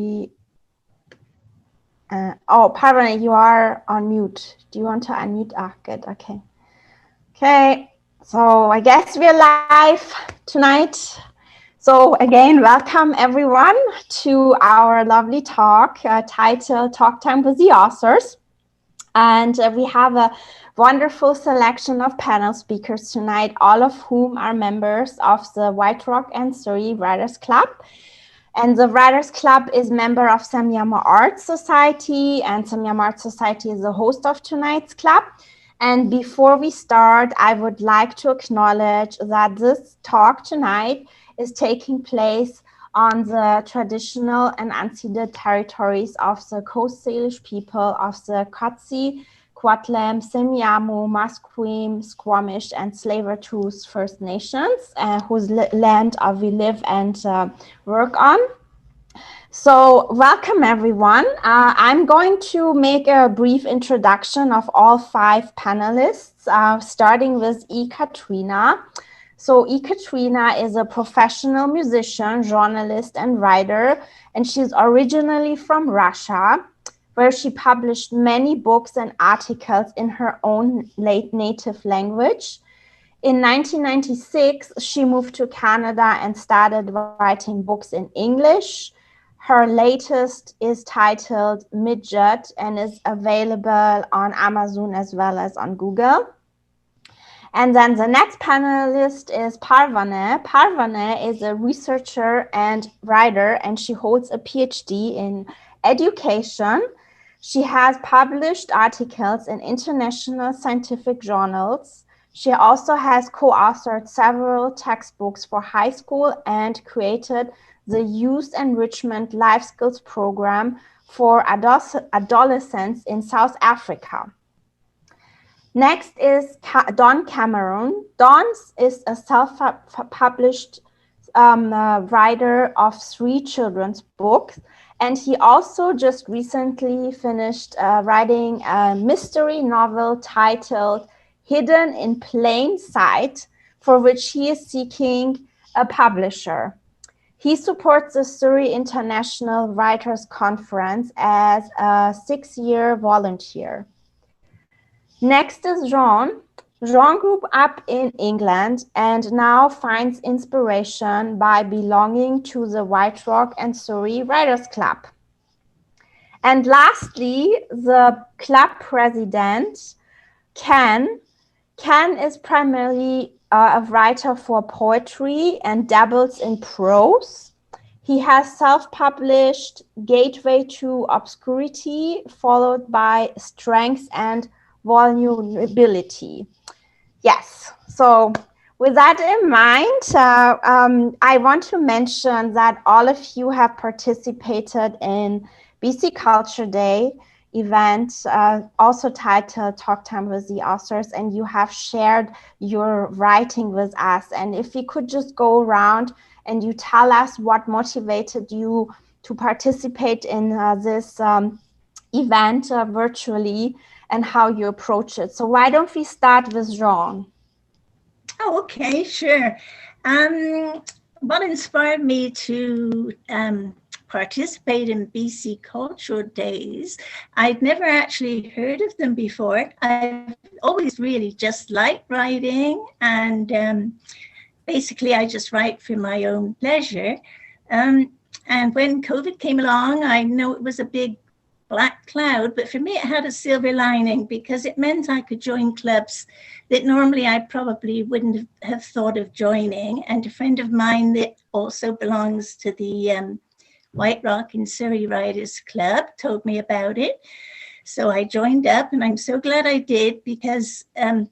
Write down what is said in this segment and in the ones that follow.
Oh, Parvana, you are on mute. Do you want to unmute? Ah, good. Okay. Okay. So I guess we're live tonight. So again, welcome everyone to our lovely talk titled Talk Time with the Authors. And we have a wonderful selection of panel speakers tonight, all of whom are members of the White Rock and Surrey Writers Club. And the Writers Club is member of Semiahmoo Arts Society, and Semiahmoo Arts Society is the host of tonight's club. And before we start, I would like to acknowledge that this talk tonight is taking place on the traditional and unceded territories of the Coast Salish people of the Coetzee, Kwetlam, Semiahmoo, Musqueam, Squamish, and Tsleil-Waututh First Nations, whose land we live and work on. So welcome everyone. I'm going to make a brief introduction of all 5 panelists, starting with Katrina. So Katrina is a professional musician, journalist, and writer, and she's originally from Russia, where she published many books and articles in her own late native language. In 1996, she moved to Canada and started writing books in English. Her latest is titled Midget and is available on Amazon as well as on Google. And then the next panelist is Parvana. Parvana is a researcher and writer, and she holds a PhD in education. She has published articles in international scientific journals. She also has co-authored several textbooks for high school and created the Youth Enrichment Life Skills Program for adolescents in South Africa. Next is Don Cameron. Don is a self-published writer of 3 children's books, and he also just recently finished writing a mystery novel titled Hidden in Plain Sight, for which he is seeking a publisher. He supports the Surrey International Writers Conference as a 6-year volunteer. Next is Jean. Jean grew up in England and now finds inspiration by belonging to the White Rock and Surrey Writers Club. And lastly, the club president, Ken. Ken is primarily a writer for poetry and dabbles in prose. He has self-published Gateway to Obscurity, followed by Strength and Vulnerability. Yes, so with that in mind, I want to mention that all of you have participated in BC Culture Day event, also titled Talk Time with the Authors, and you have shared your writing with us. And if we could just go around and you tell us what motivated you to participate in this event virtually and how you approach it. So why don't we start with Jean? Oh, okay, sure. What inspired me to participate in BC Cultural Days? I'd never actually heard of them before. I've always really just liked writing, and basically I just write for my own pleasure. And when COVID came along, I know it was a big black cloud, but for me it had a silver lining because it meant I could join clubs that normally I probably wouldn't have thought of joining. And a friend of mine that also belongs to the White Rock and Surrey Writers Club told me about it. So I joined up, and I'm so glad I did because of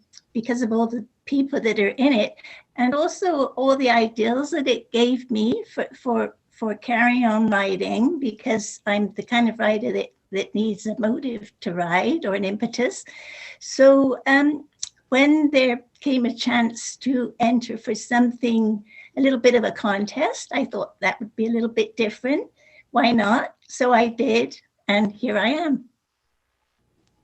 all the people that are in it, and also all the ideals that it gave me for carrying on writing, because I'm the kind of writer that needs a motive to write or an impetus. So when there came a chance to enter for something, a little bit of a contest, I thought that would be a little bit different. Why not? So I did, and here I am.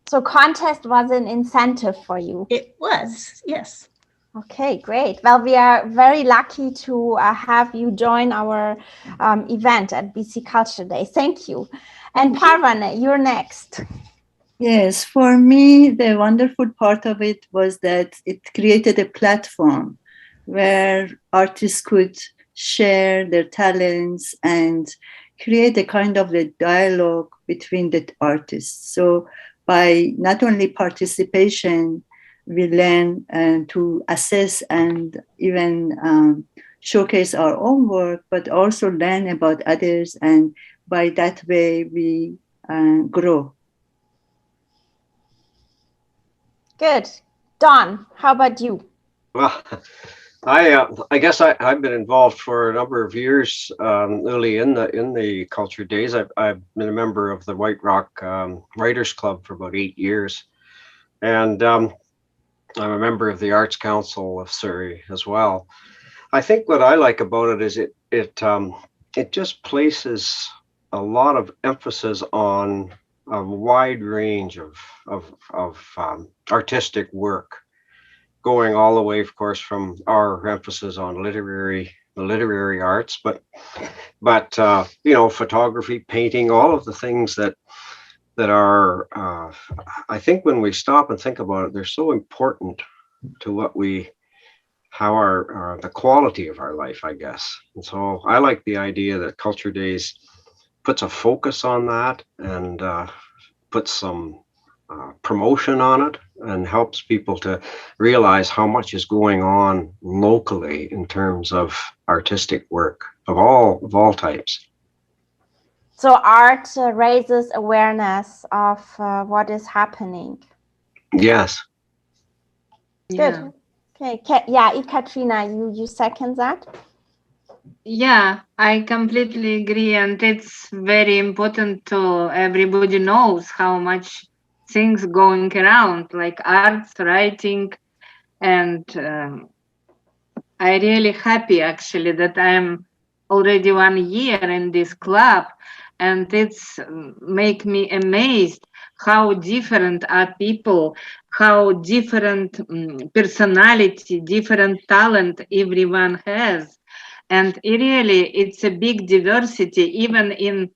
So contest was an incentive for you? It was, yes. Okay, great. Well, we are very lucky to have you join our event at BC Culture Day. Thank you. And Parvane, you're next. Yes, for me, the wonderful part of it was that it created a platform where artists could share their talents and create a kind of a dialogue between the artists. So by not only participation, we learn to assess and even showcase our own work, but also learn about others. And by that way, we grow. Good. Don, how about you? Well, I guess I've been involved for a number of years early in the culture days. I've been a member of the White Rock Writers Club for about 8 years, and I'm a member of the Arts Council of Surrey as well. I think what I like about it is it just places a lot of emphasis on a wide range of artistic work, going all the way, of course, from our emphasis on the literary arts, but photography, painting, all of the things that are, I think, when we stop and think about it, they're so important to how the quality of our life, I guess. And so I like the idea that Culture Days puts a focus on that and puts some promotion on it and helps people to realize how much is going on locally in terms of artistic work of all types. So art raises awareness of what is happening. Yes. Good. Okay. Katrina, you second that? Yeah, I completely agree, and it's very important to everybody knows how much things going around, like arts, writing, and I really happy actually that I'm already 1 year in this club, and it's make me amazed how different are people, how different personality, different talent everyone has. And really, it's a big diversity, even in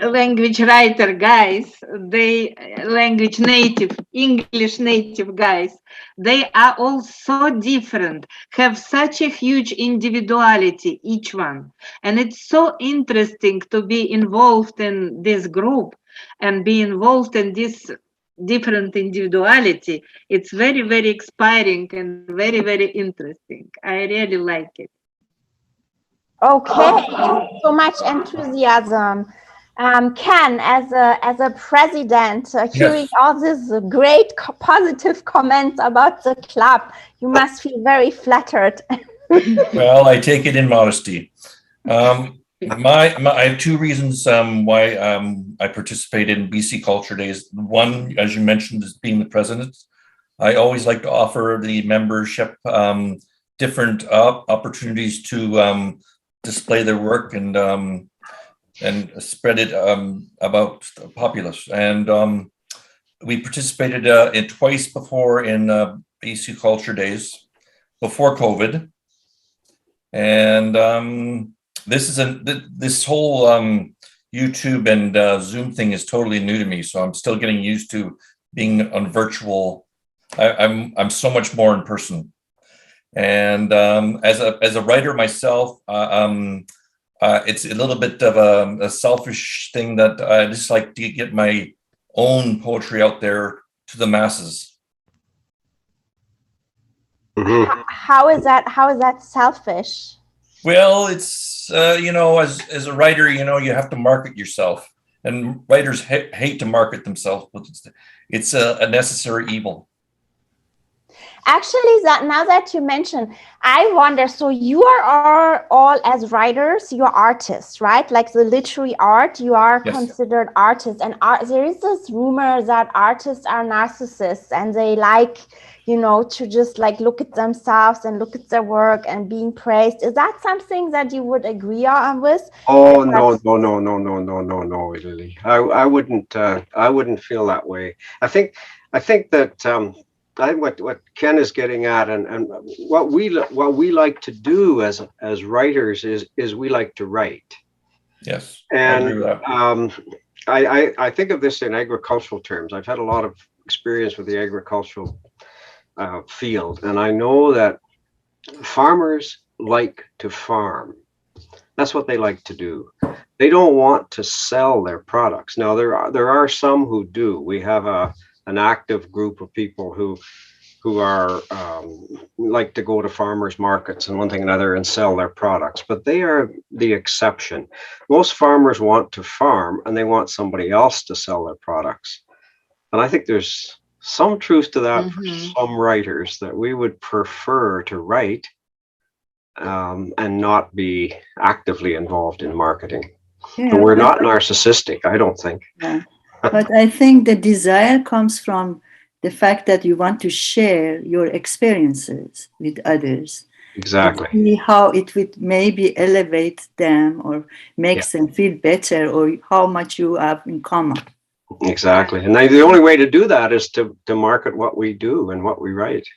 language writer guys, they language native, English native guys, they are all so different, have such a huge individuality, each one. And it's so interesting to be involved in this group and be involved in this different individuality. It's very, very inspiring and very, very interesting. I really like it. Okay, so much enthusiasm. Ken, as a president, hearing all these great positive comments about the club, you must feel very flattered. Well, I take it in modesty. I have two reasons why I participated in BC Culture Days. One, as you mentioned, is being the president. I always like to offer the membership different opportunities to display their work and spread it about the populace. And we participated in twice before in BC Culture Days before COVID. And this whole YouTube and Zoom thing is totally new to me, so I'm still getting used to being on virtual. I'm so much more in person. And as a writer myself, it's a little bit of a selfish thing that I just like to get my own poetry out there to the masses. Mm-hmm. How is that selfish? Well, it's as a writer, you have to market yourself, and writers hate to market themselves, but it's a necessary evil. Actually, now that you mention, I wonder, so you are all as writers, you're artists, right? Like the literary art, you are Yes. considered artists. And there is this rumor that artists are narcissists and they like, to just like look at themselves and look at their work and being praised. Is that something that you would agree on with? Oh, no, Lily. I wouldn't feel that way. I think that I think what Ken is getting at, and what we like to do as writers is we like to write. Yes, And I agree with that. I think of this in agricultural terms. I've had a lot of experience with the agricultural field, and I know that farmers like to farm. That's what they like to do. They don't want to sell their products. Now there are some who do. We have an active group of people who are like to go to farmers markets and one thing and another and sell their products, but they are the exception. Most farmers want to farm and they want somebody else to sell their products. And I think there's some truth to that for some writers, that we would prefer to write and not be actively involved in marketing. Yeah, And we're not narcissistic, I don't think. Yeah. But I think the desire comes from the fact that you want to share your experiences with others. Exactly. And see how it would maybe elevate them or makes them feel better, or how much you have in common. Exactly. And the only way to do that is to market what we do and what we write.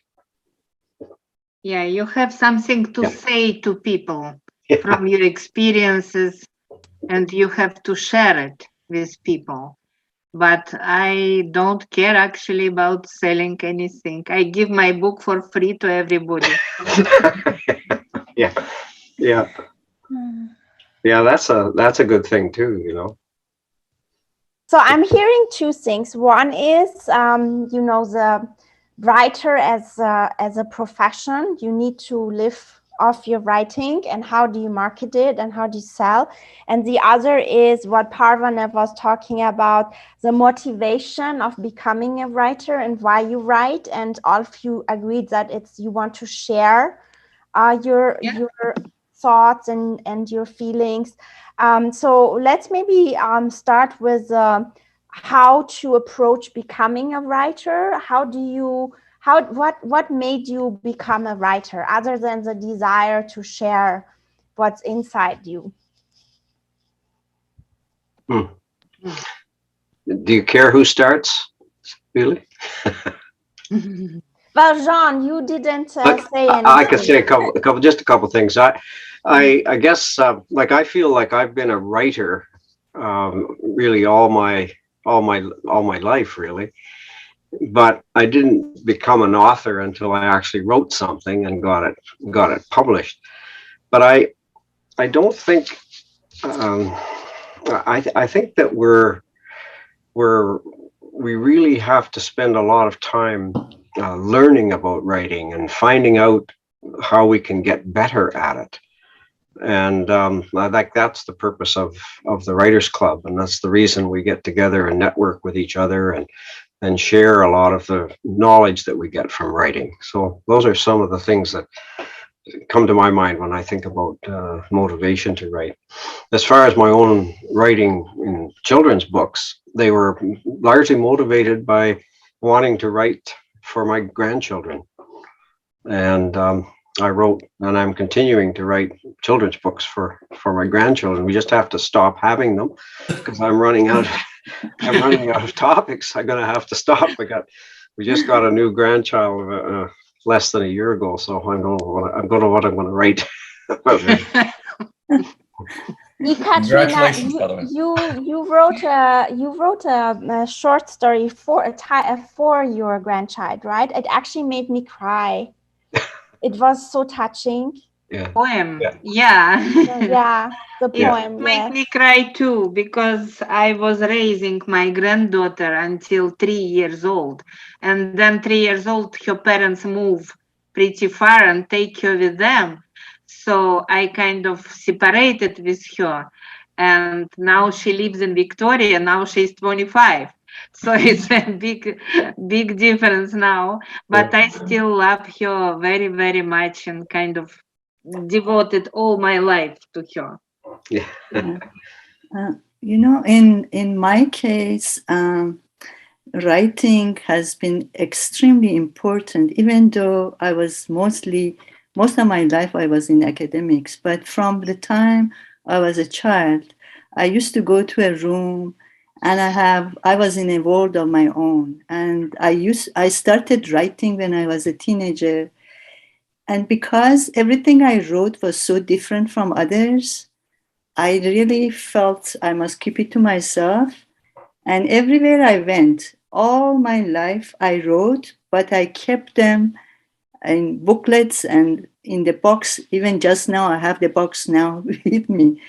Yeah, you have something to say to people Yeah. from your experiences, and you have to share it with people. But I don't care actually about selling anything. I give my book for free to everybody. Yeah. Yeah. Yeah, that's a good thing too, you know. So I'm hearing two things. One is, the writer as a profession. You need to live off your writing, and how do you market it and how do you sell? And the other is what Parvana was talking about, the motivation of becoming a writer and why you write. And all of you agreed that you want to share your thoughts and your feelings. So let's maybe start with how to approach becoming a writer. What made you become a writer, other than the desire to share what's inside you? Do you care who starts, Billy? Well, Jean, you didn't say anything. I could say a couple things. I guess I feel like I've been a writer really all my life, really. But I didn't become an author until I actually wrote something and got it published. But I don't think I think that we really have to spend a lot of time learning about writing and finding out how we can get better at it. And I think that's the purpose of the Writers Club, and that's the reason we get together and network with each other and share a lot of the knowledge that we get from writing. So those are some of the things that come to my mind when I think about motivation to write. As far as my own writing in children's books, they were largely motivated by wanting to write for my grandchildren. And I wrote, and I'm continuing to write children's books for my grandchildren. We just have to stop having them because I'm running out of topics. I'm going to have to stop. We just got a new grandchild less than a year ago, so I'm going to write about her. Congratulations, by the way. You wrote a short story for your grandchild, right? It actually made me cry. It was so touching. Yeah. Poem. Yeah, the poem. It made me cry too, because I was raising my granddaughter until 3 years old, and then 3 years old her parents move pretty far and take her with them, so I kind of separated with her, and now she lives in Victoria. Now she's 25, so it's a big difference now, but I still love her very, very much and kind of devoted all my life to her. In my case, writing has been extremely important, even though I was most of my life I was in academics. But from the time I was a child, I used to go to a room And I was in a world of my own. And I started writing when I was a teenager. And because everything I wrote was so different from others, I really felt I must keep it to myself. And everywhere I went, all my life I wrote, but I kept them in booklets and in the box. Even just now, I have the box now with me.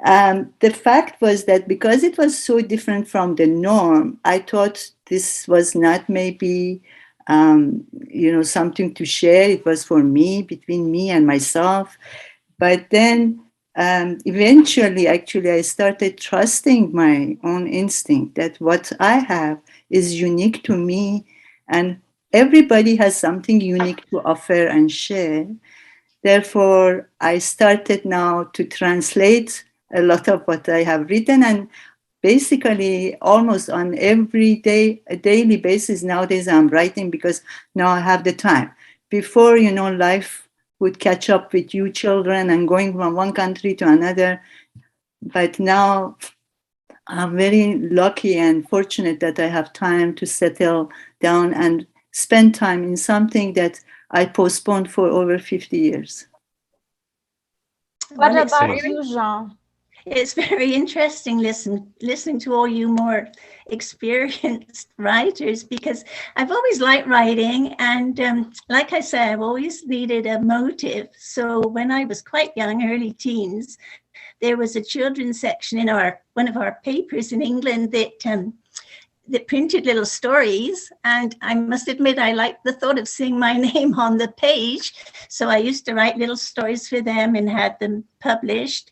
The fact was that because it was so different from the norm, I thought this was not maybe, something to share. It was for me, between me and myself. But then eventually, actually, I started trusting my own instinct that what I have is unique to me, and everybody has something unique to offer and share. Therefore, I started now to translate a lot of what I have written, and basically almost on every day, a daily basis nowadays I'm writing because now I have the time. Before, life would catch up with you children and going from one country to another. But now I'm very lucky and fortunate that I have time to settle down and spend time in something that I postponed for over 50 years. What Well, it's about very- you, Jean? It's very interesting listening to all you more experienced writers, because I've always liked writing, and like I said, I've always needed a motive. So when I was quite young, early teens, there was a children's section in one of our papers in England that printed little stories, and I must admit I liked the thought of seeing my name on the page. So I used to write little stories for them and had them published.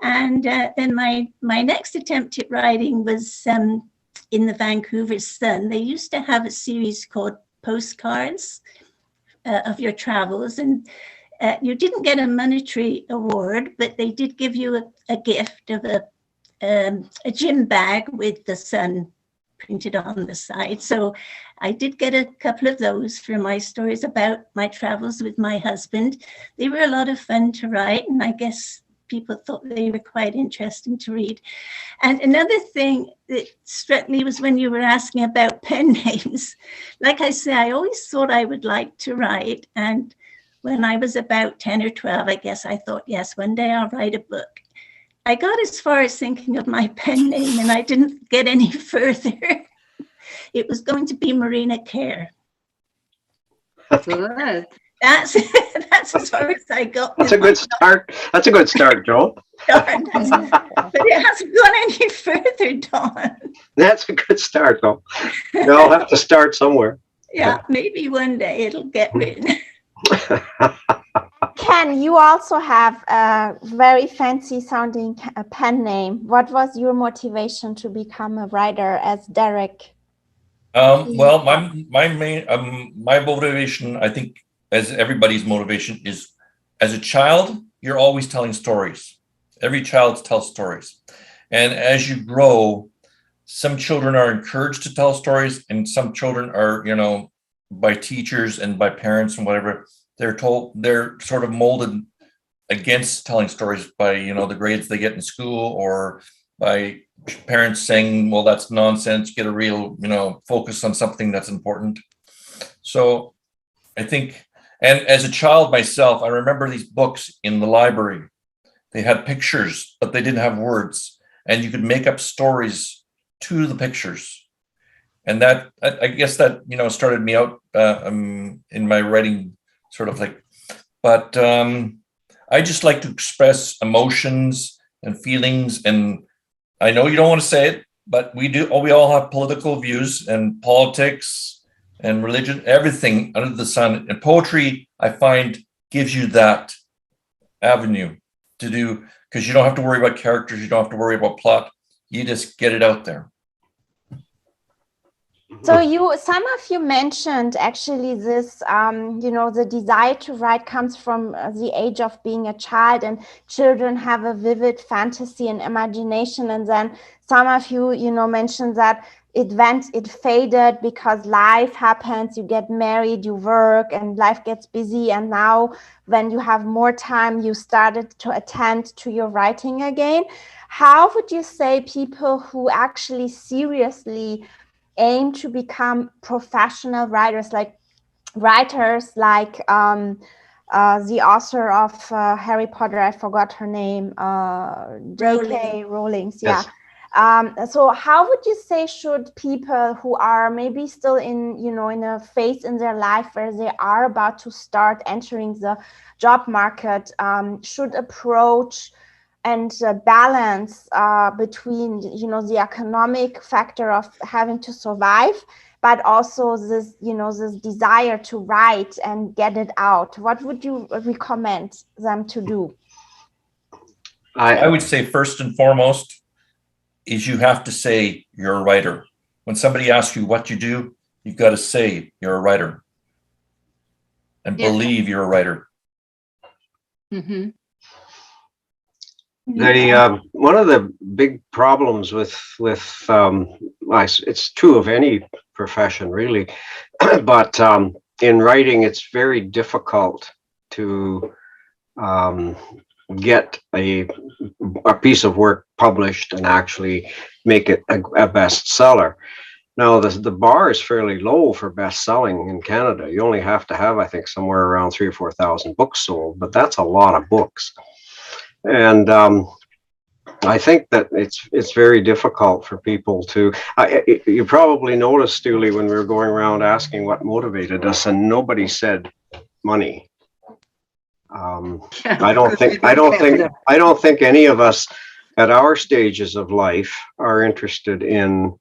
And then my next attempt at writing was in the Vancouver Sun. They used to have a series called Postcards of your travels, and you didn't get a monetary award, but they did give you a gift of a gym bag with the sun printed on the side. So I did get a couple of those for my stories about my travels with my husband. They were a lot of fun to write, and I guess people thought they were quite interesting to read. And another thing that struck me was when you were asking about pen names. Like I say, I always thought I would like to write. And when I was about 10 or 12, I guess I thought, yes, one day I'll write a book. I got as far as thinking of my pen name, and I didn't get any further. It was going to be Marina Kerr. Good. That's as far as I got. That's a good start. That's a good start, Joel. But it hasn't gone any further, Dawn. That's a good start, though. You'll have to start somewhere. Yeah, maybe one day it'll get written. Ken, you also have a very fancy sounding pen name. What was your motivation to become a writer as Derek? Well, my main my motivation, I think, as everybody's motivation, is as a child, you're always telling stories. Every child tells stories. And as you grow, some children are encouraged to tell stories, and some children are, by teachers and by parents and whatever, they're sort of molded against telling stories by, the grades they get in school, or by parents saying, well, that's nonsense, get a real, focus on something that's important. So I think, and as a child myself, I remember these books in the library. They had pictures, but they didn't have words, and you could make up stories to the pictures. And that, I guess that, started me out in my writing sort of like, but I just like to express emotions and feelings. And I know you don't want to say it, but we all have political views and politics and religion, everything under the sun. And poetry, I find, gives you that avenue to do, because you don't have to worry about characters, you don't have to worry about plot, you just get it out there. So some of you mentioned actually this, the desire to write comes from the age of being a child, and children have a vivid fantasy and imagination. And then some of you, mentioned that it faded because life happens, you get married, you work, and life gets busy. And now when you have more time, you started to attend to your writing again. How would you say people who actually seriously aim to become professional writers, like the author of Harry Potter, I forgot her name, J.K. Rowling. Yes. So how would you say should people who are maybe still in a phase in their life where they are about to start entering the job market, should approach and balance between the economic factor of having to survive, but also this this desire to write and get it out? What would you recommend them to do? I would say first and foremost is you have to say you're a writer. When somebody asks you what you do, you've got to say you're a writer and believe you're a writer. Mm-hmm. One of the big problems with it's true of any profession really, but in writing it's very difficult to get a piece of work published and actually make it a bestseller. Now the bar is fairly low for best selling in Canada. You only have to have, I think, somewhere around 3,000 or 4,000 books sold, but that's a lot of books. And I think that it's very difficult for people to. You probably noticed, Julie, when we were going around asking what motivated us, and nobody said money. I don't think any of us at our stages of life are interested in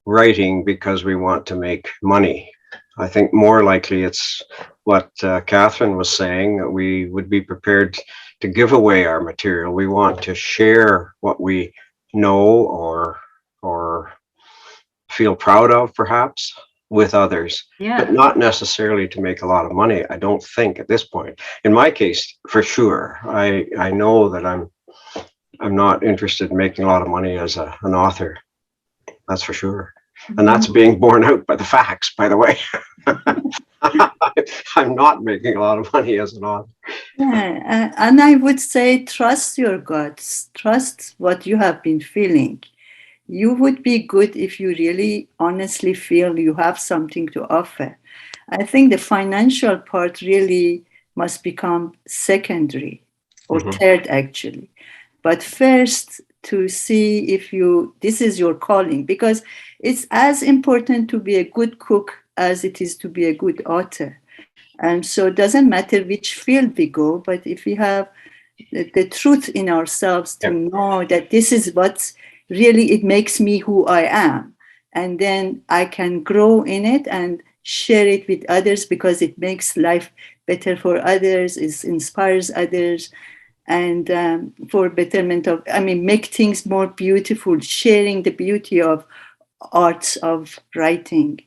writing because we want to make money. I think more likely it's what Catherine was saying, that we would be prepared to give away our material. We want to share what we know or feel proud of, perhaps, with others, but not necessarily to make a lot of money. I don't think at this point. In my case, for sure, I know that I'm not interested in making a lot of money as an author. That's for sure. And that's being borne out by the facts, by the way. I'm not making a lot of money as an author. Yeah, and I would say trust your guts, trust what you have been feeling. You would be good if you really honestly feel you have something to offer. I think the financial part really must become secondary or third, actually. But first, to see if this is your calling, because it's as important to be a good cook as it is to be a good author. And so it doesn't matter which field we go, but if we have the truth in ourselves to know that this is what really it makes me who I am, and then I can grow in it and share it with others because it makes life better for others, it inspires others, and for betterment of, make things more beautiful, sharing the beauty of arts of writing.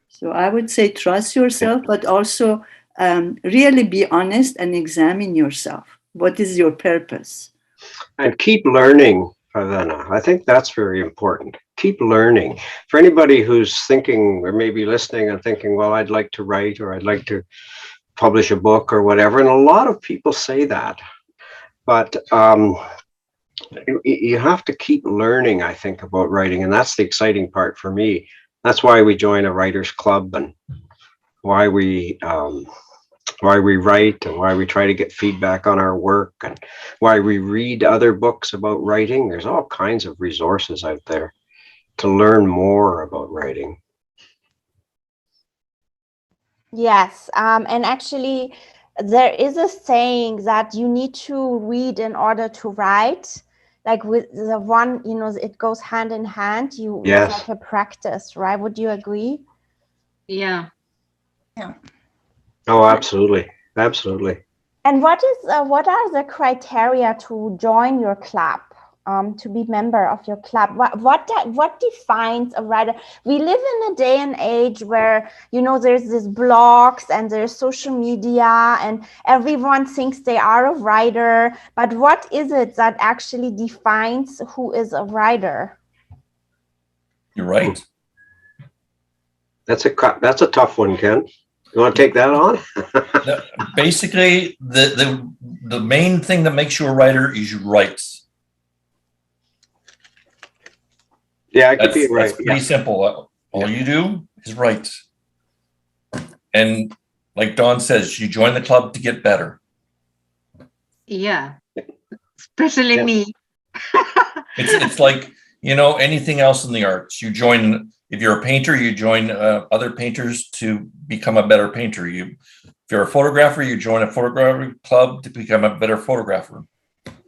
So I would say trust yourself, but also really be honest and examine yourself. What is your purpose? And keep learning, Pavena. I think that's very important. Keep learning. For anybody who's thinking or maybe listening and thinking, well, I'd like to write or I'd like to publish a book or whatever. And a lot of people say that. But you have to keep learning, I think, about writing. And that's the exciting part for me. That's why we join a writers club and why we write and why we try to get feedback on our work and why we read other books about writing. There's all kinds of resources out there to learn more about writing. Yes, and actually there is a saying that you need to read in order to write. Like with the one, it goes hand in hand. It's like a practice, right? Would you agree? Yeah. Oh, absolutely. Absolutely. And what are the criteria to join your club? to be member of your club? What defines a writer? We live in a day and age where, you know, there's this blogs and there's social media and everyone thinks they are a writer. But what is it that actually defines who is a writer? You're right. That's a tough one, Ken. You want to take that on? Basically, the main thing that makes you a writer is you write. Yeah, I could be right. That's pretty simple. All you do is write. And like Dawn says, you join the club to get better. Yeah, especially me. It's like, you know, anything else in the arts. You join, if you're a painter, you join other painters to become a better painter. If you're a photographer, you join a photography club to become a better photographer,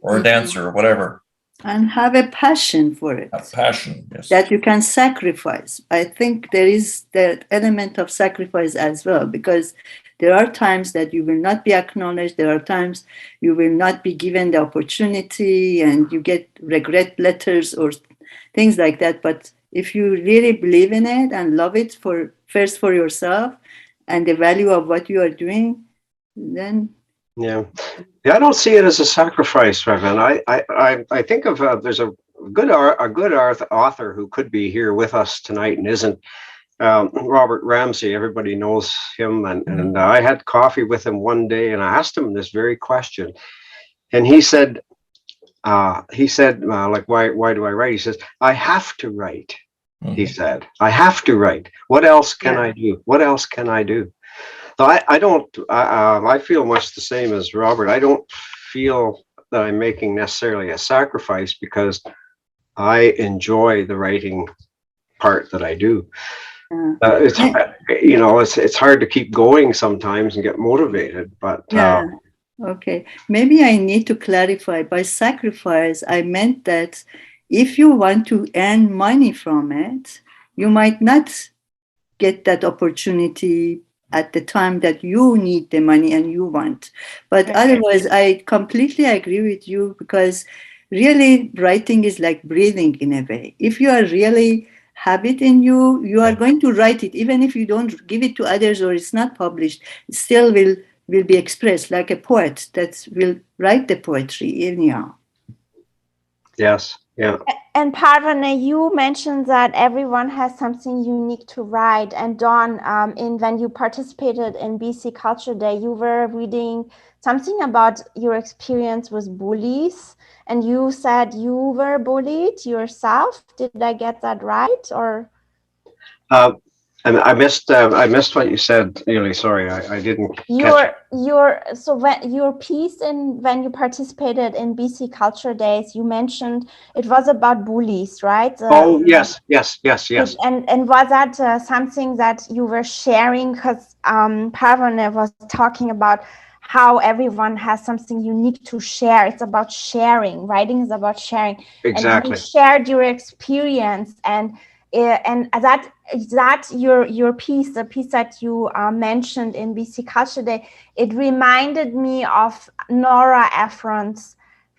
or a dancer, or whatever. And have a passion for it. A passion, yes. That you can sacrifice. I think there is that element of sacrifice as well, because there are times that you will not be acknowledged. There are times you will not be given the opportunity and you get regret letters or things like that. But if you really believe in it and love it first for yourself and the value of what you are doing, then... Yeah, I don't see it as a sacrifice, Reverend. I think of there's a good author who could be here with us tonight and isn't, Robert Ramsey. Everybody knows him, and I had coffee with him one day, and I asked him this very question, and he said, like, why do I write? He says, I have to write. He said, I have to write. What else can I do? What else can I do? So I feel much the same as Robert. I don't feel that I'm making necessarily a sacrifice because I enjoy the writing part that I do. It's you know, it's hard to keep going sometimes and get motivated, but okay, maybe I need to clarify. By sacrifice, I meant that if you want to earn money from it, you might not get that opportunity at the time that you need the money and you want. But otherwise, I completely agree with you, because really writing is like breathing in a way. If you are really have it in you, you are going to write it. Even if you don't give it to others or it's not published, it still will be expressed, like a poet that will write the poetry anyhow. Yes. Yeah. And Parvana, you mentioned that everyone has something unique to write. And Dawn, when you participated in BC Culture Day, you were reading something about your experience with bullies, and you said you were bullied yourself. Did I get that right? Or and I missed what you said, Ely. Sorry, I didn't catch it. Your piece when you participated in BC Culture Days, you mentioned it was about bullies, right? Yes. And was that something that you were sharing? Because Parvana was talking about how everyone has something unique to share. It's about sharing. Writing is about sharing. Exactly. And you shared your experience, and that your piece, the piece that you mentioned in BC Culture Day, it reminded me of Nora Ephron's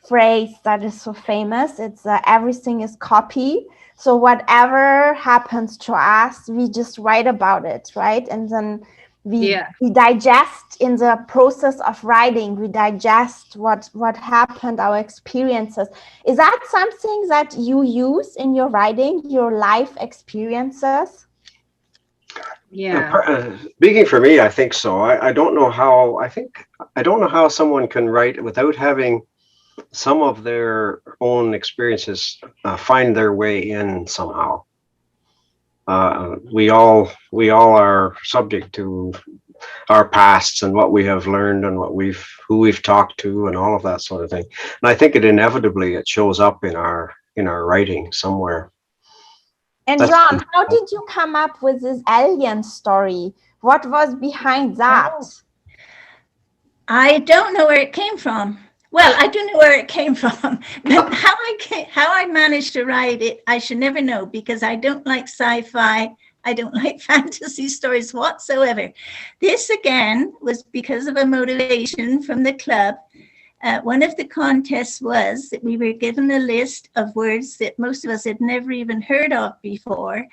phrase that is so famous. It's everything is copy. So whatever happens to us, we just write about it, right? And then we digest in the process of writing, we digest what happened, our experiences. Is that something that you use in your writing, your life experiences? Yeah. Speaking for me, I think so. I don't know how someone can write without having some of their own experiences find their way in somehow. We all are subject to our pasts and what we have learned and who we've talked to and all of that sort of thing. And I think it shows up in our writing somewhere. And John, how did you come up with this alien story? What was behind that? I don't know where it came from. Well, I do know where it came from, but how I managed to write it, I should never know, because I don't like sci-fi. I don't like fantasy stories whatsoever. This, again, was because of a motivation from the club. one of the contests was that we were given a list of words that most of us had never even heard of before.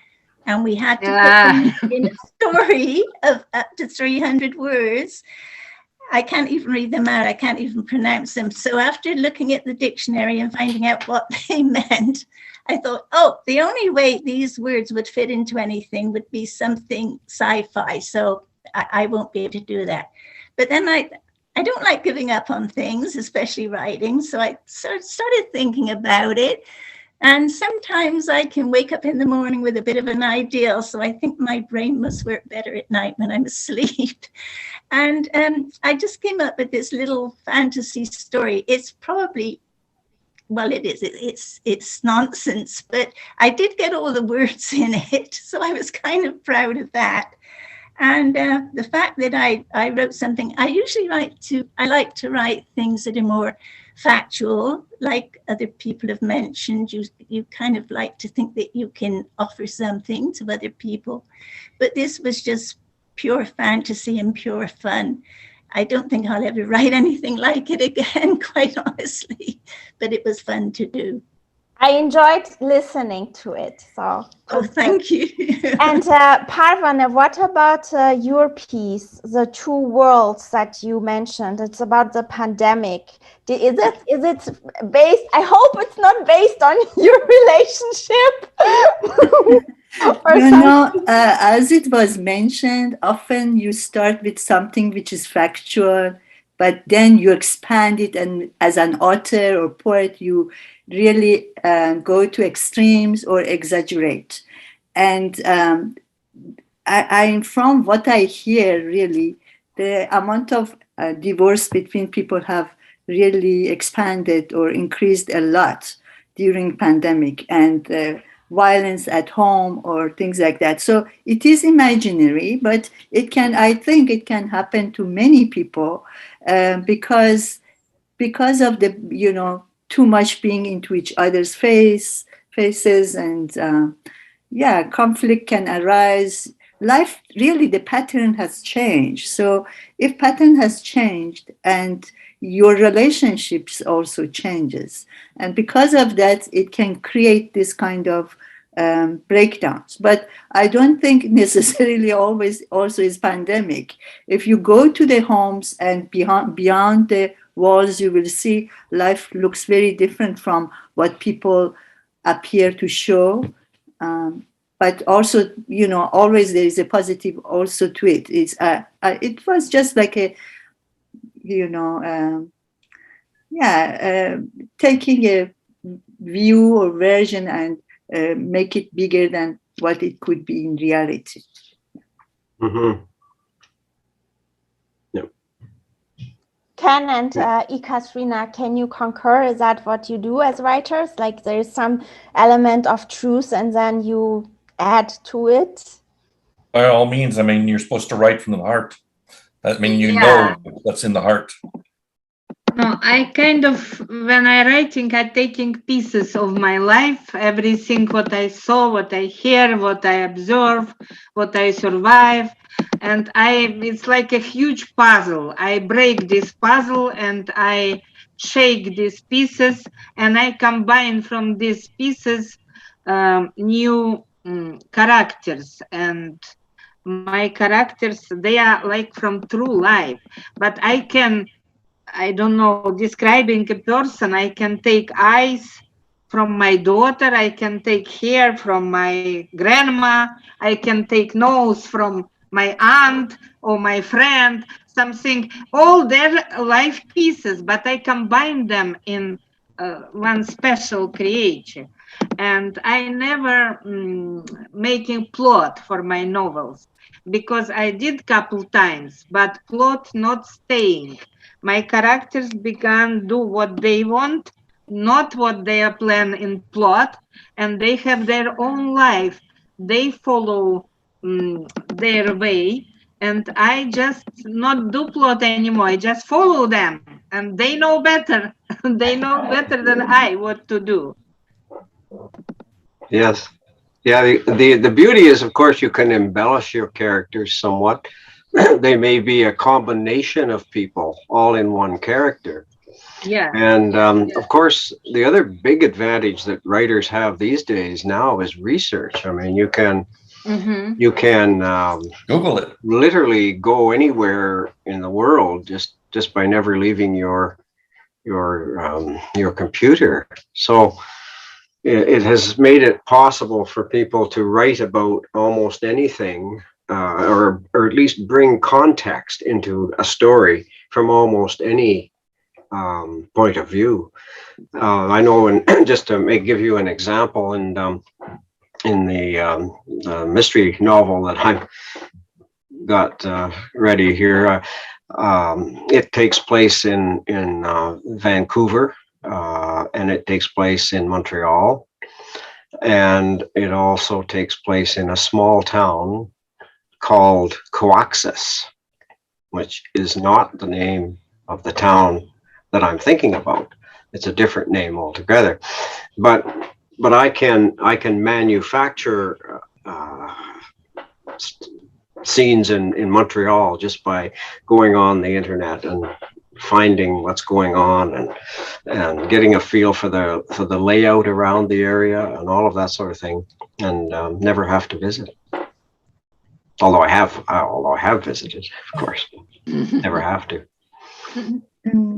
And we had to put them in a story of up to 300 words. I can't even read them out. I can't even pronounce them. So after looking at the dictionary and finding out what they meant, I thought, oh, the only way these words would fit into anything would be something sci-fi. So I won't be able to do that. But then I don't like giving up on things, especially writing. So I started thinking about it. And sometimes I can wake up in the morning with a bit of an idea. So I think my brain must work better at night when I'm asleep. And I just came up with this little fantasy story. It's probably, well, it is. It's nonsense, but I did get all the words in it. So I was kind of proud of that. And the fact that I wrote something, I like to write things that are more factual, like other people have mentioned. You kind of like to think that you can offer something to other people. But this was just pure fantasy and pure fun. I don't think I'll ever write anything like it again, quite honestly, but it was fun to do. I enjoyed listening to it. So, oh, thank you. And Parvana, what about your piece, The Two Worlds that you mentioned? It's about the pandemic. Is it based? I hope it's not based on your relationship. As it was mentioned, often you start with something which is factual, but then you expand it, and as an author or poet, you really go to extremes or exaggerate. And from what I hear, really, the amount of divorce between people have really expanded or increased a lot during pandemic, and violence at home or things like that. So it is imaginary, but I think it can happen to many people because of the, too much being into each other's faces, and conflict can arise. Life, really, the pattern has changed. So if pattern has changed and your relationships also changes, and because of that, it can create this kind of breakdowns. But I don't think necessarily always also is pandemic. If you go to the homes and beyond the walls, you will see life looks very different from what people appear to show. But also, always there is a positive also to it. It was just like a, taking a view or version and make it bigger than what it could be in reality. Mm-hmm. Ken and Ekaterina, can you concur? Is that what you do as writers? Like there is some element of truth and then you add to it? By all means, you're supposed to write from the heart. Know what's in the heart. No, I kind of, when I'm writing, I'm taking pieces of my life, everything what I saw, what I hear, what I observe, what I survive. And it's like a huge puzzle. I break this puzzle and I shake these pieces and I combine from these pieces new characters. And my characters, they are like from true life, but I don't know, describing a person, I can take eyes from my daughter, I can take hair from my grandma, I can take nose from my aunt or my friend, something, all their life pieces, but I combine them in one special creature. And I never making plot for my novels, because I did couple times, but plot not staying. My characters began do what they want, not what they are planned in plot, and they have their own life. They follow their way, and I just not do plot anymore. I just follow them, and they know better. They know better than I what to do. Yes. Yeah, the beauty is, of course, you can embellish your characters somewhat. They may be a combination of people all in one character. Yeah. And of course, the other big advantage that writers have these days now is research. I mean, you can Google it. literally go anywhere in the world just by never leaving your computer. So it has made it possible for people to write about almost anything, or at least bring context into a story from almost any point of view. I know, and just to give you an example, and in the mystery novel that I've got ready here, it takes place in Vancouver, and it takes place in Montreal, and it also takes place in a small town called Coaxus, which is not the name of the town that I'm thinking about. It's a different name altogether. But I can manufacture scenes in Montreal just by going on the internet and finding what's going on, and getting a feel for the layout around the area and all of that sort of thing, and never have to visit. Although I have visited, of course, never have to.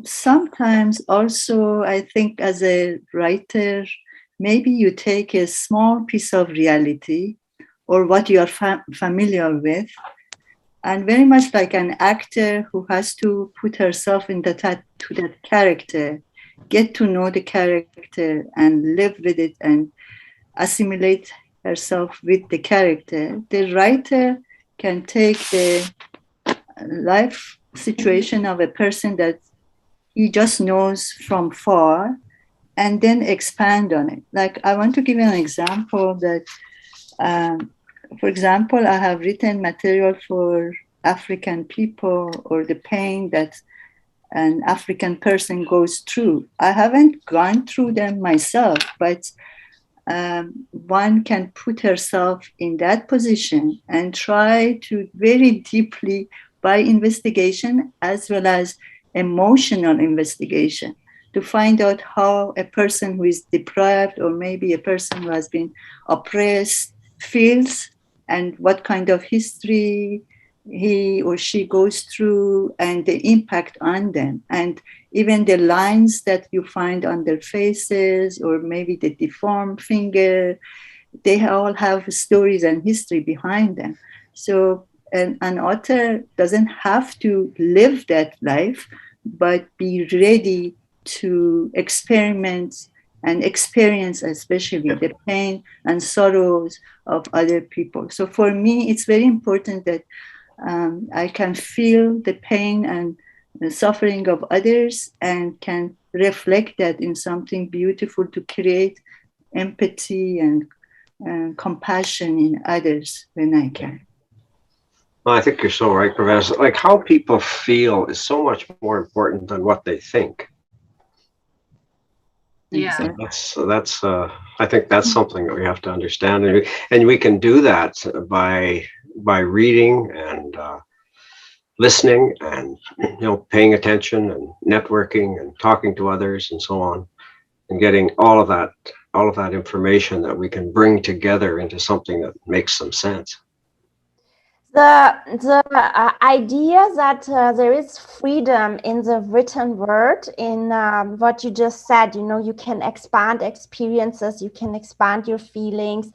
Sometimes also, I think as a writer, maybe you take a small piece of reality or what you are familiar with, and very much like an actor who has to put herself to that character, get to know the character and live with it and assimilate herself with the character. The writer can take the life situation of a person that he just knows from far and then expand on it. Like, I want to give you an example that, for example, I have written material for African people, or the pain that an African person goes through. I haven't gone through them myself, but one can put herself in that position and try to very deeply, by investigation as well as emotional investigation, to find out how a person who is deprived, or maybe a person who has been oppressed, feels, and what kind of history he or she goes through, and the impact on them, and even the lines that you find on their faces, or maybe the deformed finger, they all have stories and history behind them. So an author doesn't have to live that life, but be ready to experiment and experience, especially the pain and sorrows of other people. So for me, it's very important that I can feel the pain and the suffering of others and can reflect that in something beautiful to create empathy and compassion in others when I can. Well, I think you're so right, Professor. Like, how people feel is so much more important than what they think. Yeah. That's I think that's something that we have to understand, and we can do that by reading and listening, and paying attention and networking and talking to others and so on, and getting all of that information that we can bring together into something that makes some sense. The idea that there is freedom in the written word, in what you just said, you can expand experiences, you can expand your feelings.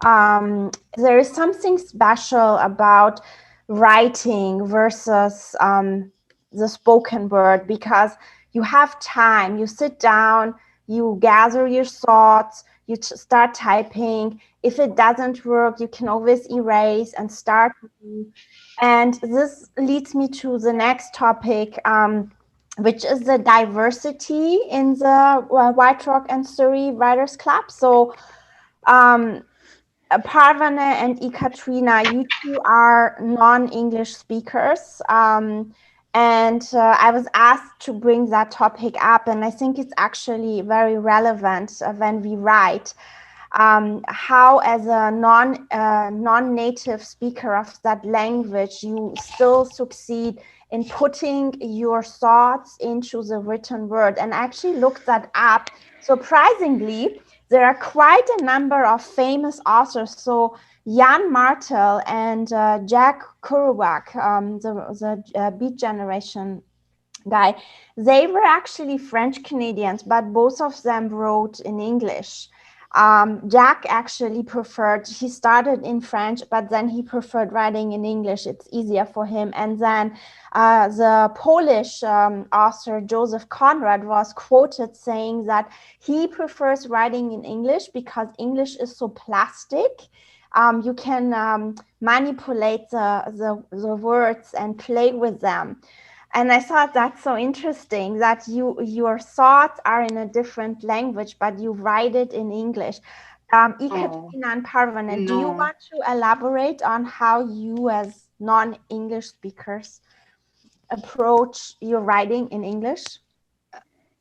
There is something special about writing versus the spoken word, because you have time, you sit down, you gather your thoughts, you start typing. If it doesn't work, you can always erase and start. And this leads me to the next topic, which is the diversity in the White Rock and Surrey Writers Club. So Parvane and Ekaterina, you two are non-English speakers. And I was asked to bring that topic up, and I think it's actually very relevant when we write. How, as a non-native speaker of that language, you still succeed in putting your thoughts into the written word. And I actually looked that up. Surprisingly, there are quite a number of famous authors. So Jan Martel and Jack Kerouac, the Beat Generation guy, they were actually French Canadians, but both of them wrote in English. Jack actually preferred, he started in French, but then he preferred writing in English. It's easier for him. And then the Polish author Joseph Conrad was quoted saying that he prefers writing in English because English is so plastic. You can manipulate the words and play with them. And I thought that's so interesting that your thoughts are in a different language, but you write it in English. Ekaterina and Parvana, do you want to elaborate on how you as non-English speakers approach your writing in English?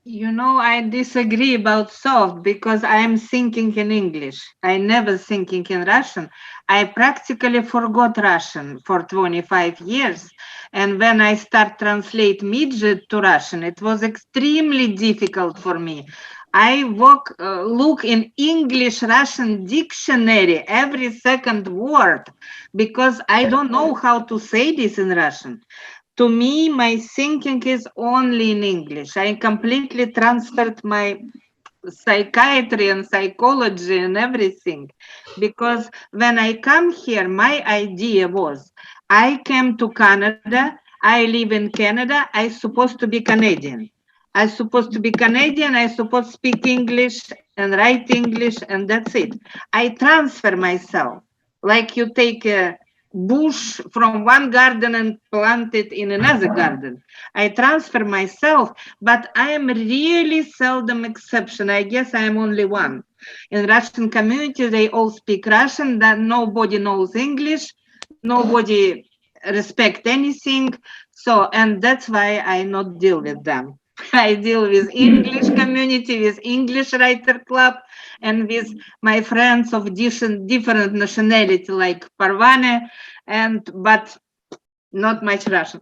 You know, I disagree about soft because I am thinking in English. I never thinking in Russian. I practically forgot Russian for 25 years. And when I start translate midget to Russian, it was extremely difficult for me. I look in English-Russian dictionary every second word because I don't know how to say this in Russian. To me, my thinking is only in English. I completely transferred my psychiatry and psychology and everything. Because when I come here, my idea was, I came to Canada, I live in Canada, I'm supposed to be Canadian. I'm supposed to be Canadian, I'm supposed to speak English and write English, and that's it. I transfer myself. Like you take a bush from one garden and plant it in another garden. I transfer myself, but I am really seldom exception. I guess I am only one. In Russian community, they all speak Russian, that nobody knows English, nobody respect anything. So, and that's why I not deal with them. I deal with English community, with English writer club, and with my friends of different nationality like Parvane, but not much Russian.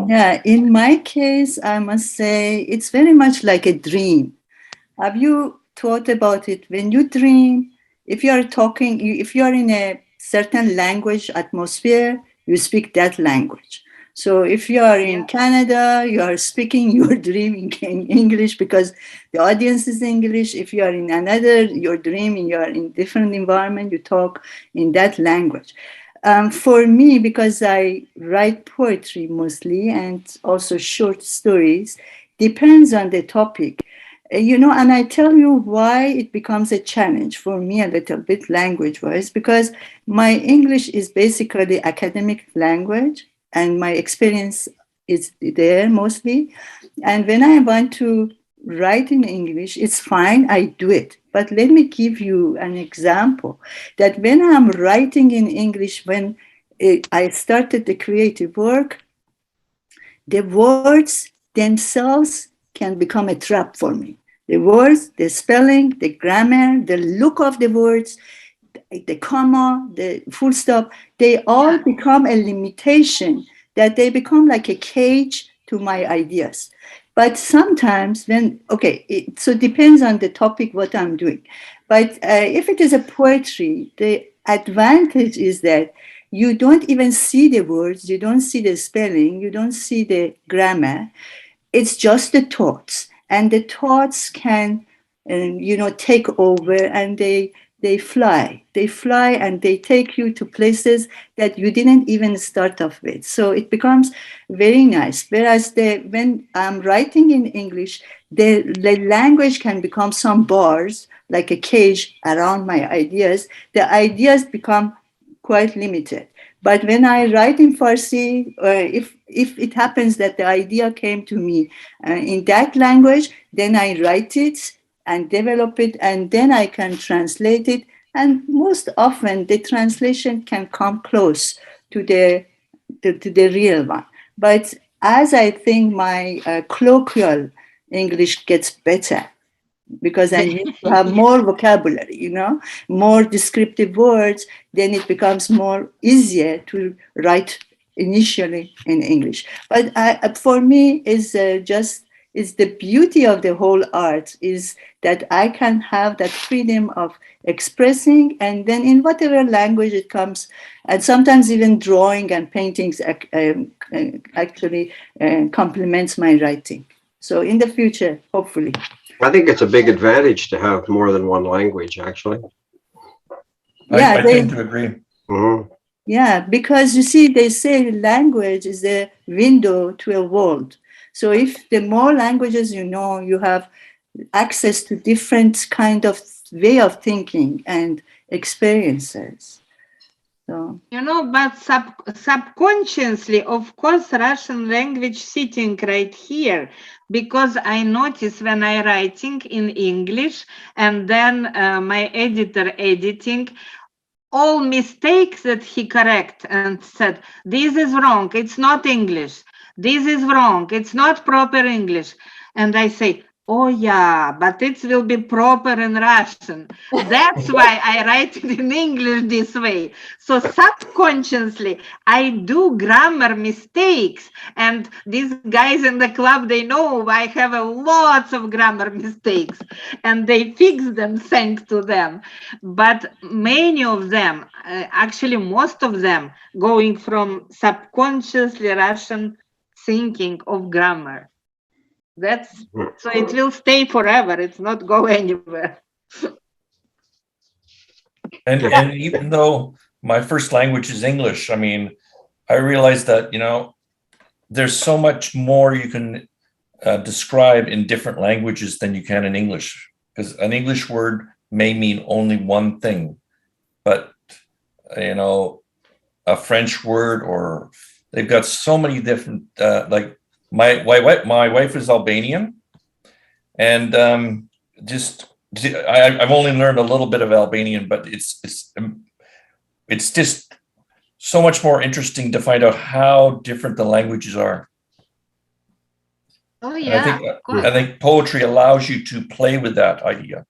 Yeah, in my case, I must say it's very much like a dream. Have you thought about it? When you dream, if you are talking, if you are in a certain language atmosphere, you speak that language. So if you are in Canada, you are speaking your dream in English because the audience is English. If you are in another, your dream, you are in different environment, you talk in that language. For me, because I write poetry mostly and also short stories, depends on the topic. And I tell you why it becomes a challenge for me a little bit language-wise, because my English is basically academic language and my experience is there mostly. And when I want to write in English, it's fine, I do it. But let me give you an example that when I'm writing in English, when I started the creative work, the words themselves can become a trap for me. The words, the spelling, the grammar, the look of the words, the comma, the full stop, they all become a limitation, that they become like a cage to my ideas. But sometimes so it depends on the topic, what I'm doing. But if it is a poetry, the advantage is that you don't even see the words, you don't see the spelling, you don't see the grammar. It's just the thoughts. And the thoughts can, take over, and they fly. They fly and they take you to places that you didn't even start off with. So it becomes very nice. Whereas when I'm writing in English, the language can become some bars, like a cage around my ideas. The ideas become quite limited. But when I write in Farsi, if it happens that the idea came to me in that language, then I write it and develop it, and then I can translate it. And most often, the translation can come close to the real one. But as I think my colloquial English gets better, because I need to have more vocabulary, more descriptive words, then it becomes more easier to write initially in English. But for me, is the beauty of the whole art is that I can have that freedom of expressing, and then in whatever language it comes, and sometimes even drawing and paintings actually complements my writing. So in the future, hopefully. I think it's a big advantage to have more than one language, actually. Yeah, I tend to agree. Mm-hmm. Yeah, because you see, they say language is a window to a world. So if the more languages you know, you have access to different kind of way of thinking and experiences. So You know, but subconsciously, of course, Russian language sitting right here, because I notice when I writing in English and then my editor editing, all mistakes that he correct and said, this is wrong, it's not English. This is wrong, it's not proper English. And I say, oh yeah, but it will be proper in Russian. That's why I write it in English this way. So subconsciously, I do grammar mistakes. And these guys in the club, they know I have lots of grammar mistakes. And they fix them thanks to them. But many of them, actually most of them, going from subconsciously Russian thinking of grammar. That's so it will stay forever. It's not go anywhere. And even though my first language is English, I mean, I realize that, you know, there's so much more you can describe in different languages than you can in English, because an English word may mean only one thing, but, you know, a French word, or they've got so many different, like my wife is Albanian, and I've only learned a little bit of Albanian, but it's just so much more interesting to find out how different the languages are. Oh yeah, I think poetry allows you to play with that idea.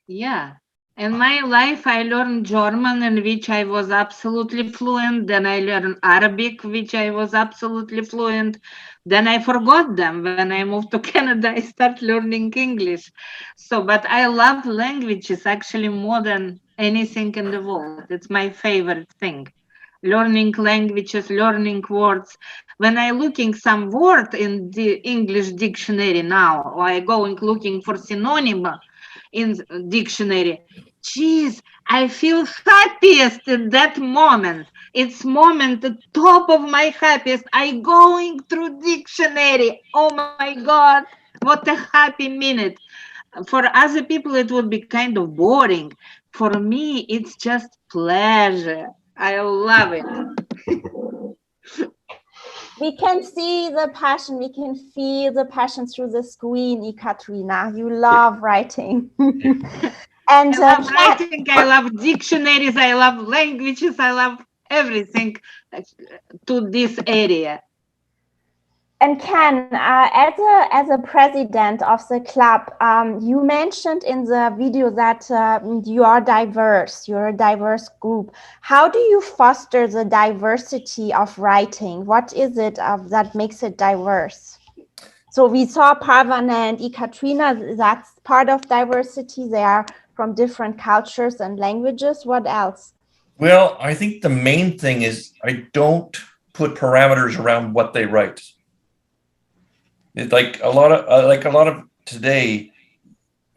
Yeah. In my life, I learned German, in which I was absolutely fluent. Then I learned Arabic, which I was absolutely fluent. Then I forgot them. When I moved to Canada, I started learning English. So, but I love languages actually more than anything in the world. It's my favorite thing. Learning languages, learning words. When I looking some word in the English dictionary now, or I going looking for synonym in dictionary, geez, I feel happiest in that moment. It's moment the top of my happiest. I going through dictionary. Oh my God, what a happy minute. For other people, it would be kind of boring. For me, it's just pleasure. I love it. We can see the passion, we can feel the passion through the screen, Ekaterina. You love writing. And I love writing, I love dictionaries, I love languages, I love everything to this area. And Ken, as a president of the club, you mentioned in the video that you are diverse. You're a diverse group. How do you foster the diversity of writing? What is it that makes it diverse? So we saw Parvana and Ekaterina. That's part of diversity. They are from different cultures and languages. What else? Well, I think the main thing is I don't put parameters around what they write. It's like a lot of today,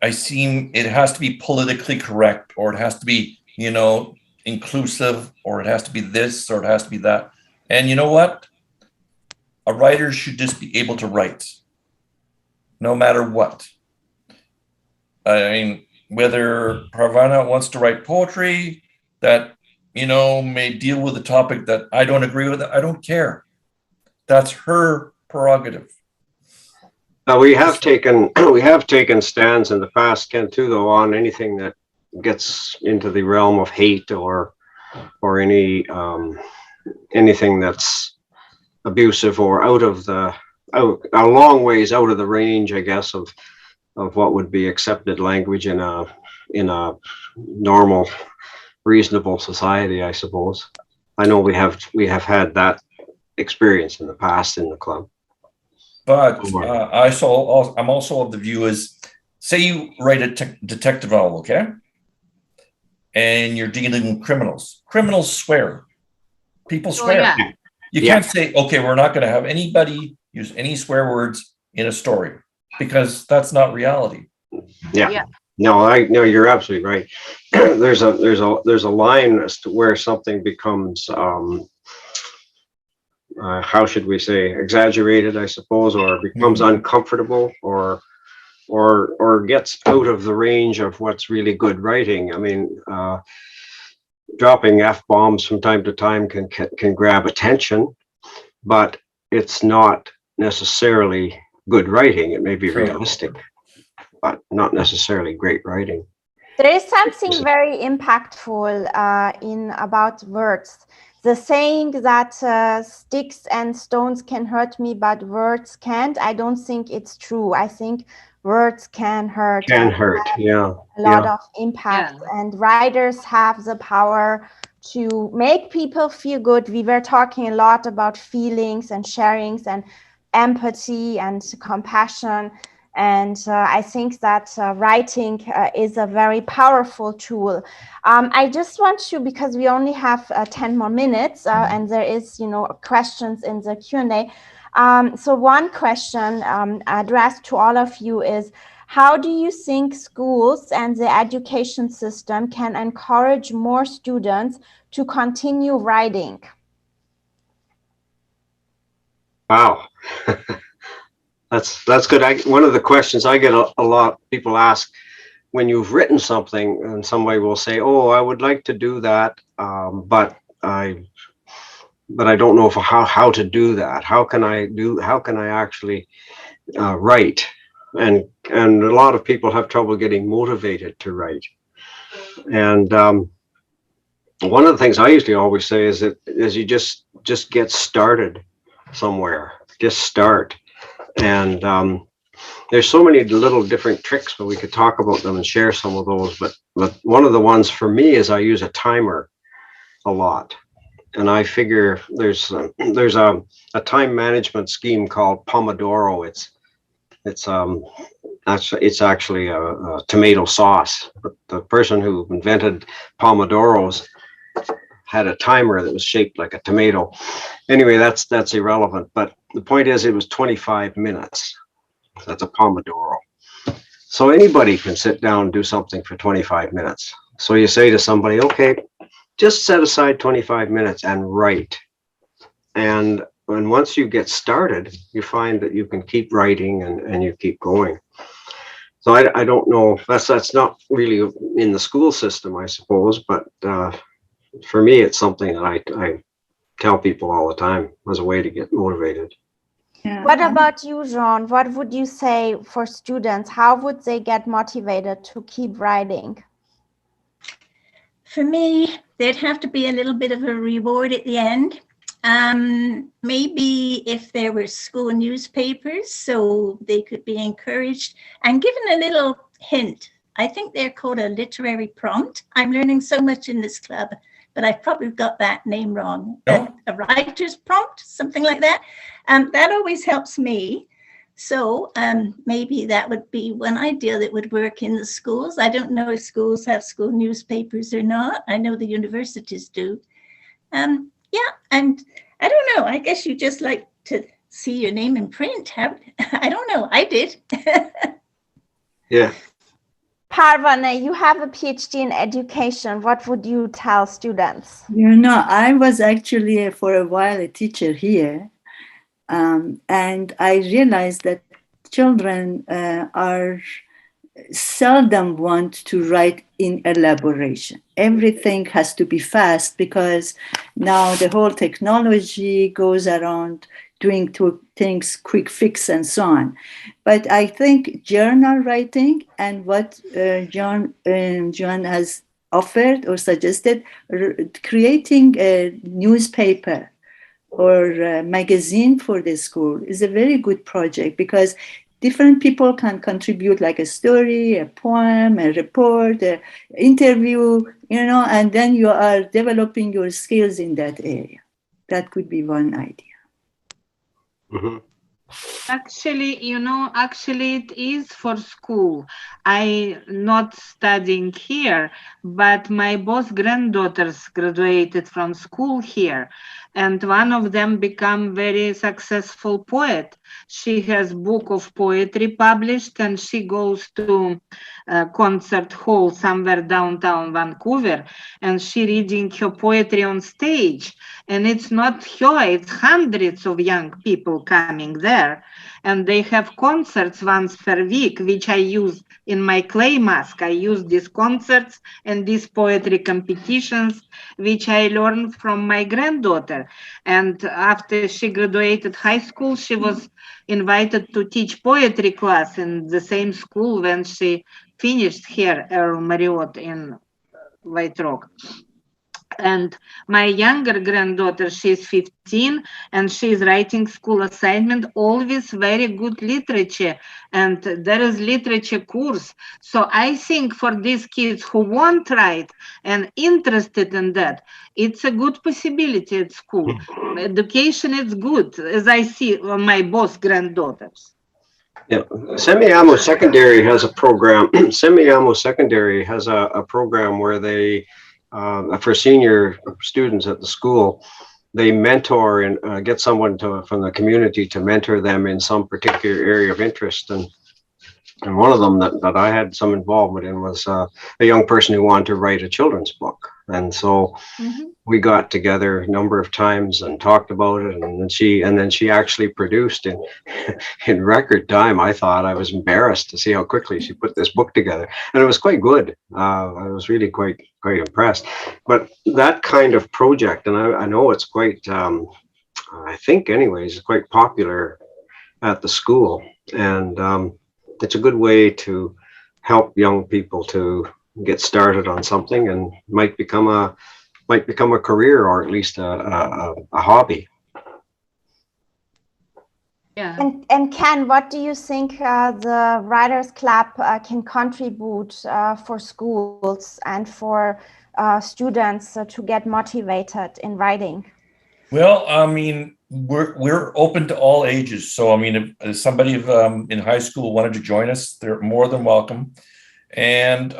it has to be politically correct, or it has to be, you know, inclusive, or it has to be this, or it has to be that. And you know what? A writer should just be able to write, no matter what. I mean, whether Parvana wants to write poetry that, you know, may deal with a topic that I don't agree with, I don't care. That's her prerogative. We have taken stands in the past, Ken, too, though, on anything that gets into the realm of hate or any anything that's abusive or a long ways out of the range, I guess, of what would be accepted language in a normal, reasonable society, I suppose. I know we have had that experience in the past in the club. But I'm also of the view is, say you write a detective novel, okay? And you're dealing with criminals. Criminals swear. People swear. yeah. You can't say, okay, we're not going to have anybody use any swear words in a story, because that's not reality. Yeah. No, you're absolutely right. there's a line as to where something becomes how should we say, exaggerated, I suppose, or becomes uncomfortable, or gets out of the range of what's really good writing. I mean, dropping F-bombs from time to time can grab attention, but it's not necessarily good writing. It may be realistic, but not necessarily great writing. There is something very impactful about words. The saying that sticks and stones can hurt me, but words can't, I don't think it's true. I think words can hurt. Yeah. A lot of impact. Yeah. And writers have the power to make people feel good. We were talking a lot about feelings and sharings and empathy and compassion. And I think that writing is a very powerful tool. I just want to, because we only have 10 more minutes and there is, questions in the Q&A. So one question addressed to all of you is, how do you think schools and the education system can encourage more students to continue writing? Wow. That's good. One of the questions I get a lot, people ask, when you've written something and somebody will say, oh, I would like to do that, but I don't know how to do that. How can I actually write? And a lot of people have trouble getting motivated to write. And one of the things I usually always say is you just get started somewhere. Just start. And there's so many little different tricks, but we could talk about them and share some of those. But one of the ones for me is I use a timer a lot. And I figure there's a time management scheme called Pomodoro. It's actually a tomato sauce. But the person who invented Pomodoros had a timer that was shaped like a tomato. Anyway, that's irrelevant. But the point is, it was 25 minutes. That's a Pomodoro. So anybody can sit down and do something for 25 minutes. So you say to somebody, okay, just set aside 25 minutes and write. And once you get started, you find that you can keep writing and you keep going. So I don't know, that's not really in the school system, I suppose, but for me, it's something that I tell people all the time as a way to get motivated. Yeah. What about you, Jean? What would you say for students? How would they get motivated to keep writing? For me, there'd have to be a little bit of a reward at the end. Maybe if there were school newspapers, so they could be encouraged and given a little hint. I think they're called a literary prompt. I'm learning so much in this club, but I've probably got that name wrong. A writer's prompt, something like that. That always helps me. So maybe that would be one idea that would work in the schools. I don't know if schools have school newspapers or not. I know the universities do. Yeah, and I don't know. I guess you just like to see your name in print. I don't know. I did. Yeah. Parvana, you have a PhD in education. What would you tell students? I was actually for a while a teacher here. And I realized that children are seldom want to write in elaboration. Everything has to be fast because now the whole technology goes around doing things quick fix and so on. But I think journal writing and what John has offered or suggested, creating a newspaper or a magazine for the school is a very good project because different people can contribute, like a story, a poem, a report, an interview, and then you are developing your skills in that area. That could be one idea. Mm-hmm. Actually, it is for school. I not studying here, but my both granddaughters graduated from school here, and one of them become very successful poet. She has book of poetry published, and she goes to a concert hall somewhere downtown Vancouver, and she reading her poetry on stage. And it's not her, it's hundreds of young people coming there. And they have concerts once per week, which I use in my clay mask. I use these concerts and these poetry competitions, which I learned from my granddaughter. And after she graduated high school, she was invited to teach poetry class in the same school when she finished here, Earl Marriott in White Rock. And my younger granddaughter, she's 15, and she's writing school assignment, always very good literature, and there is literature course. So I think for these kids who won't write and interested in that, it's a good possibility at school. Education is good, as I see on my both granddaughters. Yeah, Semiahmoo Secondary has a program. Semiahmoo Secondary has a program where they, for senior students at the school, they mentor and get someone from the community to mentor them in some particular area of interest. And one of them that I had some involvement in was a young person who wanted to write a children's book. And so we got together a number of times and talked about it. And then she actually produced in record time. I thought I was embarrassed to see how quickly she put this book together. And it was quite good. I was really quite impressed. But that kind of project, and I know it's quite, I think anyways, quite popular at the school. And it's a good way to help young people to get started on something and might become a career, or at least a hobby. Yeah. And Ken, what do you think the Writers Club can contribute for schools and for students to get motivated in writing? Well, I mean, we're open to all ages. So, I mean, if somebody in high school wanted to join us, they're more than welcome. And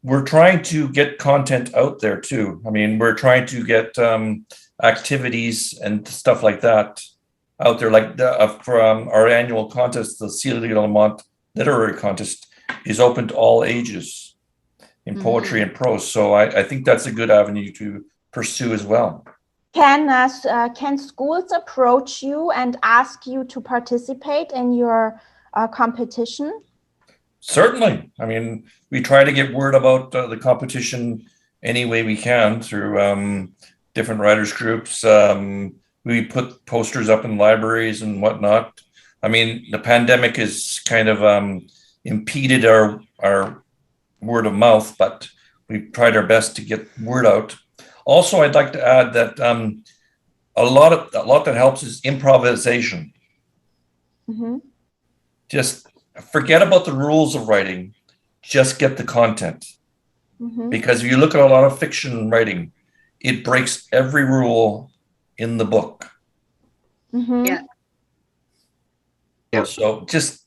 we're trying to get content out there too. I mean, we're trying to get activities and stuff like that out there. Like from our annual contest, the Celia Lamont Literary Contest is open to all ages in poetry and prose. So I think that's a good avenue to pursue as well. Can schools approach you and ask you to participate in your competition? Certainly. I mean, we try to get word about the competition any way we can through different writers groups. We put posters up in libraries and whatnot. I mean, the pandemic has kind of impeded our word of mouth, but we've tried our best to get word out. Also, I'd like to add that a lot that helps is improvisation. Just forget about the rules of writing. Just get the content. Because if you look at a lot of fiction writing, it breaks every rule in the book. Yeah. So just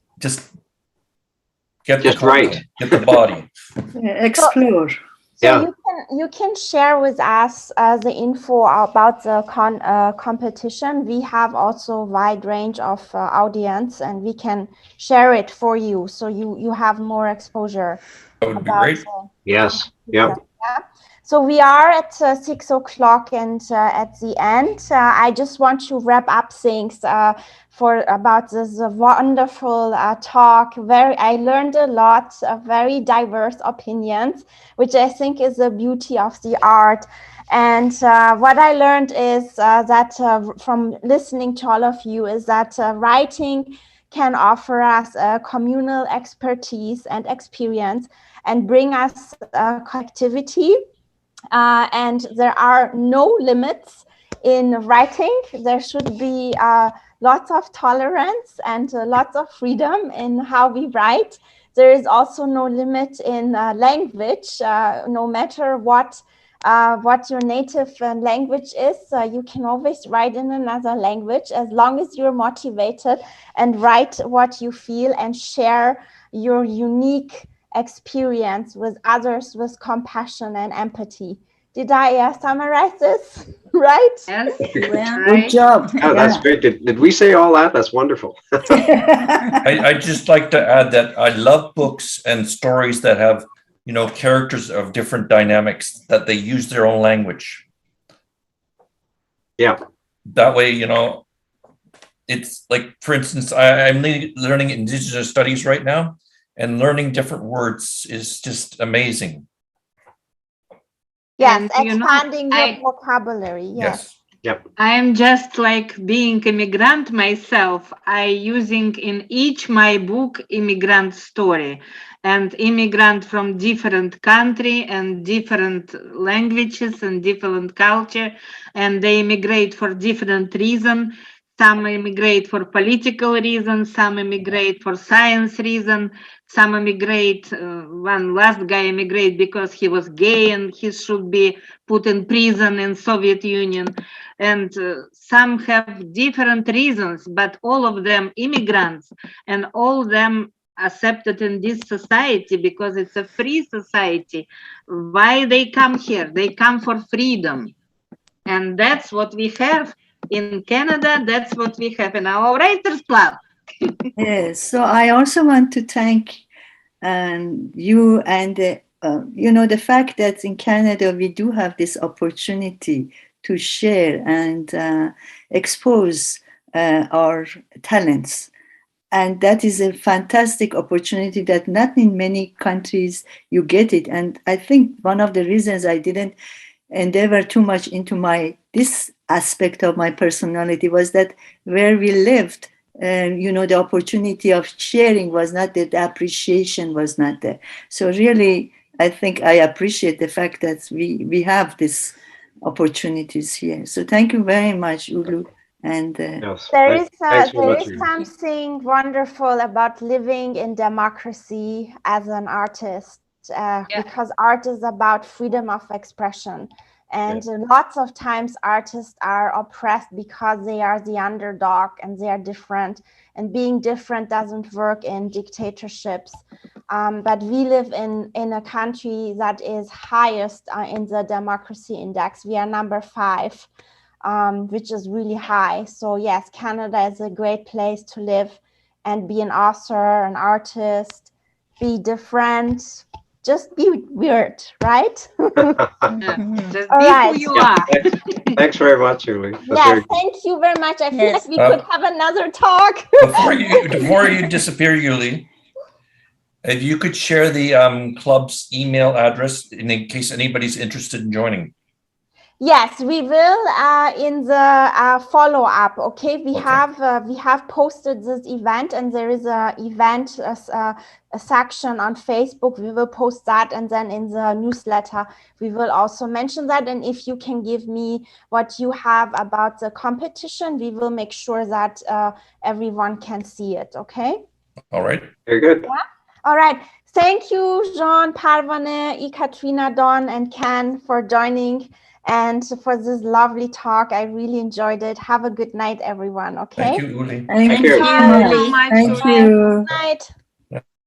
get just the content, get the body. Explore. So you can share with us the info about the competition. We have also a wide range of audience, and we can share it for you, so you have more exposure. That would be great. Yes. Yeah. So we are at 6 o'clock, and at the end, I just want to wrap up things about this wonderful talk. I learned a lot of very diverse opinions, which I think is the beauty of the art. And what I learned is that from listening to all of you is that writing can offer us communal expertise and experience and bring us connectivity. And there are no limits in writing. There should be lots of tolerance and lots of freedom in how we write. There is also no limit in language, no matter what your native language is. You can always write in another language as long as you're motivated and write what you feel and share your unique experience with others with compassion and empathy. Did I summarize this right? Yes, Well, Good right. job. Oh, that's great. Did we say all that? That's wonderful. I'd just like to add that I love books and stories that have, characters of different dynamics, that they use their own language. Yeah. That way, it's like, for instance, I'm learning Indigenous studies right now, and learning different words is just amazing. Yes, And, expanding your vocabulary. Yes. Yep. I am just like being immigrant myself. I using in each my book immigrant story, and immigrant from different country and different languages and different culture, and they immigrate for different reason. Some immigrate for political reasons, some immigrate for science reason, some immigrate, one last guy immigrate because he was gay and he should be put in prison in Soviet Union. And some have different reasons, but all of them immigrants, and all of them accepted in this society because it's a free society. Why they come here? They come for freedom. And that's what we have in Canada. That's what we have in our Writers Club. Yes. So I also want to thank you and the fact that in Canada we do have this opportunity to share and expose our talents. And that is a fantastic opportunity that not in many countries you get it. And I think one of the reasons I didn't endeavor too much into this aspect of my personality was that where we lived, the opportunity of sharing was not there, the appreciation was not there. So really, I think I appreciate the fact that we have these opportunities here. So thank you very much, Ulu. And Yes. There is Ulu. something wonderful about living in democracy as an artist, because art is about freedom of expression. And lots of times artists are oppressed because they are the underdog and they are different. And being different doesn't work in dictatorships. But we live in a country that is highest in the democracy index. We are number 5. Which is really high. So yes, Canada is a great place to live and be an author, an artist, be different, just be weird, right? Just be who you are. Thanks very much, Julie. Yes, thank you very much. I feel like we could have another talk. Before you disappear, Julie, if you could share the club's email address in case anybody's interested in joining. Yes, we will in the follow-up. Okay, we have posted this event, and there is a event a section on Facebook. We will post that, and then in the newsletter we will also mention that. And if you can give me what you have about the competition, we will make sure that everyone can see it. Okay. All right. Very good. Yeah? All right. Thank you, Jean, Parvane, Ekaterina, Don, and Ken for joining. And for this lovely talk. I really enjoyed it. Have a good night, everyone. Okay. Thank you, Uli. Thank you. Uli. Thank you. Good night.